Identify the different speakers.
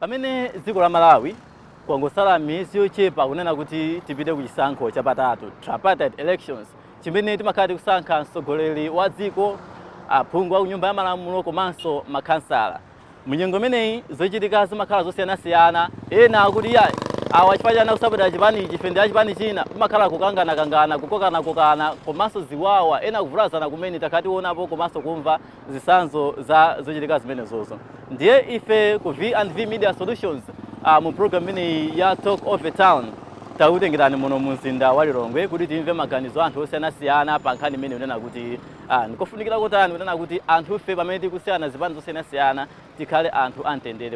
Speaker 1: Pamene dziko la Malawi kwangosala miyezi yochepa kunena kuti tipite ku chisankho chapatatu, tripartite elections, chimene timakhala kusankha mtsogoleri wa dziko, aphungu a nyumba ya malamulo komanso makhansala. Munyengo imeneyi zochitika zimakhala zosiyanasiyana, ena akuti yayi awa chifukwa chana kusapota chipani ichi fendi chipani china kumakhala kukangana kokana komanso ziwawa, ena kuvulazana kumene takatiwonapo komanso kumva zisanzo za zochitika zimenezozo. Ndiye ife ku VMedia Solutions mu program imeneyi ya Talk of the Town takutengerani muno Mzinda wa Lilongwe kuti timve maganizo anthu osiyanasiyana pa nkhani imene unena kuti ndikofunikira kotani unena kuti anthu ife pamene tikusiyana zipani zosiyanasiyana tikhale anthu amtendere.